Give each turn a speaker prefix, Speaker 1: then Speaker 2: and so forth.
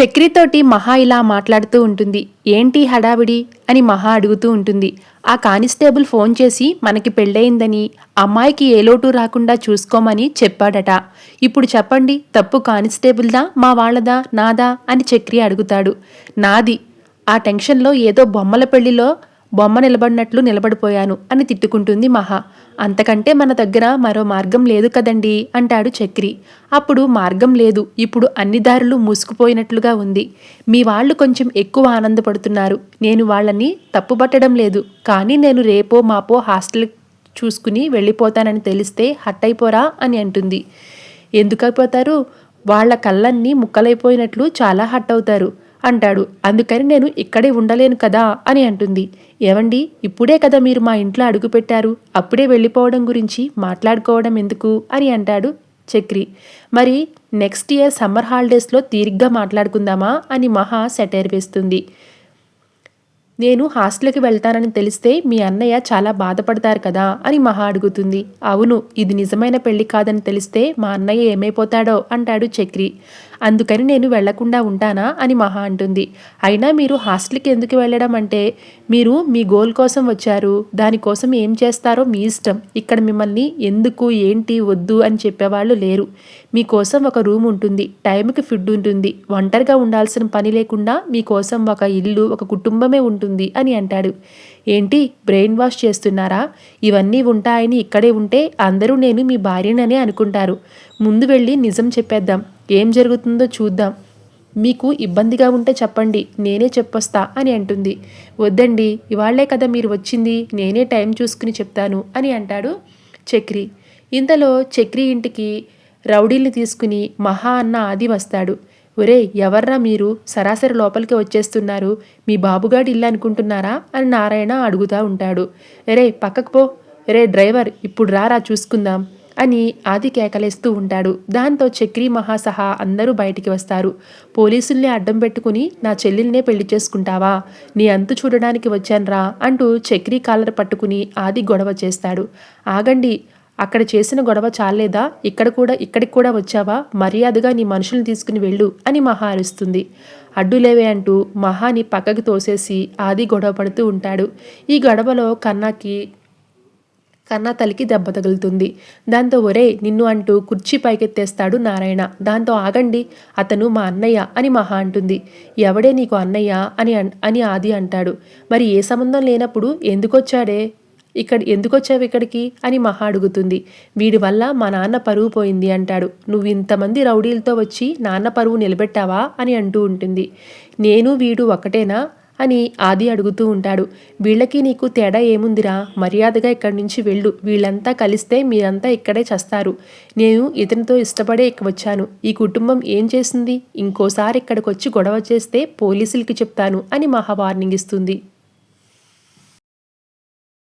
Speaker 1: చక్రితోటి మహా ఇలా మాట్లాడుతూ ఉంటుంది. ఏంటి హడావిడి అని మహా అడుగుతూ ఉంటుంది. ఆ కానిస్టేబుల్ ఫోన్ చేసి మనకి పెళ్ళయిందని, అమ్మాయికి ఏ లోటు రాకుండా చూసుకోమని చెప్పాడట. ఇప్పుడు చెప్పండి, తప్పు కానిస్టేబుల్దా, మా వాళ్ళదా, నాదా అని చక్రి అడుగుతాడు. నాది. ఆ టెన్షన్లో ఏదో బొమ్మల పెళ్లిలో బొమ్మ నిలబడినట్లు నిలబడిపోయాను అని తిట్టుకుంటుంది మహా. అంతకంటే మన దగ్గర మరో మార్గం లేదు కదండి అంటాడు చక్రి. అప్పుడు మార్గం లేదు, ఇప్పుడు అన్ని దారులు మూసుకుపోయినట్లుగా ఉంది. మీ వాళ్ళు కొంచెం ఎక్కువ ఆనందపడుతున్నారు. నేను వాళ్ళని తప్పుపట్టడం లేదు, కానీ నేను రేపో మాపో హాస్టల్ చూసుకుని వెళ్ళిపోతానని తెలిస్తే హట్ అయిపోరా అని అంటుంది. ఎందుకైపోతారు? వాళ్ళ కళ్ళన్నీ ముక్కలైపోయినట్లు చాలా హట్ అవుతారు అంటాడు. అందుకని నేను ఇక్కడే ఉండలేను కదా అని అంటుంది. ఏవండి, ఇప్పుడే కదా మీరు మా ఇంట్లో అడుగుపెట్టారు, అప్పుడే వెళ్ళిపోవడం గురించి మాట్లాడుకోవడం ఎందుకు అని అంటాడు చక్రి. మరి నెక్స్ట్ ఇయర్ సమ్మర్ హాలిడేస్లో తీరిగ్గా మాట్లాడుకుందామా అని మహా సెటైర్ వేస్తుంది. నేను హాస్టల్కి వెళ్తానని తెలిస్తే మీ అన్నయ్య చాలా బాధపడతారు కదా అని మహా అడుగుతుంది. అవును, ఇది నిజమైన పెళ్లి కాదని తెలిస్తే మా అన్నయ్య ఏమైపోతాడో అంటాడు చక్రి. అందుకని నేను వెళ్లకుండా ఉంటానా అని మహా అంటుంది. అయినా మీరు హాస్టల్కి ఎందుకు వెళ్ళడం అంటే, మీరు మీ గోల్ కోసం వచ్చారు, దానికోసం ఏం చేస్తారో మీ ఇష్టం. ఇక్కడ మిమ్మల్ని ఎందుకు ఏంటి వద్దు అని చెప్పేవాళ్ళు లేరు. మీకోసం ఒక రూమ్ ఉంటుంది, టైంకి ఫుడ్ ఉంటుంది, ఒంటరిగా ఉండాల్సిన పని లేకుండా మీకోసం ఒక ఇల్లు, ఒక కుటుంబమే ఉంటుంది అని అంటాడు. ఏంటి, బ్రెయిన్ వాష్ చేస్తున్నారా? ఇవన్నీ ఉంటాయని ఇక్కడే ఉంటే అందరూ నేను మీ భార్యననే అనుకుంటారు. ముందు వెళ్ళి నిజం చెప్పేద్దాం, ఏం జరుగుతుందో చూద్దాం. మీకు ఇబ్బందిగా ఉంటే చెప్పండి, నేనే చెప్పొస్తా అని అంటుంది. వద్దండి, ఇవాళ్లే కదా మీరు వచ్చింది, నేనే టైం చూసుకుని చెప్తాను అని అంటాడు చక్రి. ఇంతలో చక్రి ఇంటికి రౌడీల్ని తీసుకుని మహా అన్న ఆది వస్తాడు. ఒరే, ఎవర్రా మీరు, సరాసరి లోపలికి వచ్చేస్తున్నారు, మీ బాబుగాడి ఇల్లు అనుకుంటున్నారా అని నారాయణ అడుగుతూ ఉంటాడు. రే పక్కకు పో, రే డ్రైవర్ ఇప్పుడు రారా చూసుకుందాం అని ఆది కేకలేస్తూ ఉంటాడు. దాంతో చక్రి మహా సహా అందరూ బయటికి వస్తారు. పోలీసుల్ని అడ్డం పెట్టుకుని నా చెల్లెల్నే పెళ్లి చేసుకుంటావా, నీ అంతు చూడడానికి వచ్చాన్రా అంటూ చక్రి కాలర్ పట్టుకుని ఆది గొడవ చేస్తాడు. ఆగండి, అక్కడ చేసిన గొడవ చాలేదా, ఇక్కడికి కూడా వచ్చావా, మర్యాదగా నీ మనుషుల్ని తీసుకుని వెళ్ళు అని మహా అరుస్తుంది. అడ్డులేవే అంటూ మహాని పక్కకి తోసేసి ఆది గొడవ పడుతూ ఉంటాడు. ఈ గొడవలో కన్నా తలికి దెబ్బ తగులుతుంది. దాంతో ఒరే నిన్ను అంటూ కుర్చీ పైకెత్తేస్తాడు నారాయణ. దాంతో ఆగండి, అతను మా అన్నయ్య అని మహా అంటుంది. ఎవడే నీకు అన్నయ్య అని ఆది అంటాడు. మరి ఏ సంబంధం లేనప్పుడు ఎందుకొచ్చావు ఇక్కడికి అని మహా అడుగుతుంది. వీడి వల్ల మా నాన్న పరువు పోయింది అంటాడు. నువ్వు ఇంతమంది రౌడీలతో వచ్చి నాన్న పరువు నిలబెట్టావా అని అంటూ ఉంటుంది. నేను వీడు ఒకటేనా అని ఆది అడుగుతూ ఉంటాడు. వీళ్ళకి నీకు తేడా ఏముందిరా, మర్యాదగా ఇక్కడి నుంచి వెళ్ళు, వీళ్ళంతా కలిస్తే మీరంతా ఇక్కడే చస్తారు. నేను ఇతనితో ఇష్టపడే వచ్చాను, ఈ కుటుంబం ఏం చేసింది, ఇంకోసారి ఇక్కడికి వచ్చి గొడవ చేస్తే పోలీసులకి చెప్తాను అని మహా వార్నింగ్ ఇస్తుంది.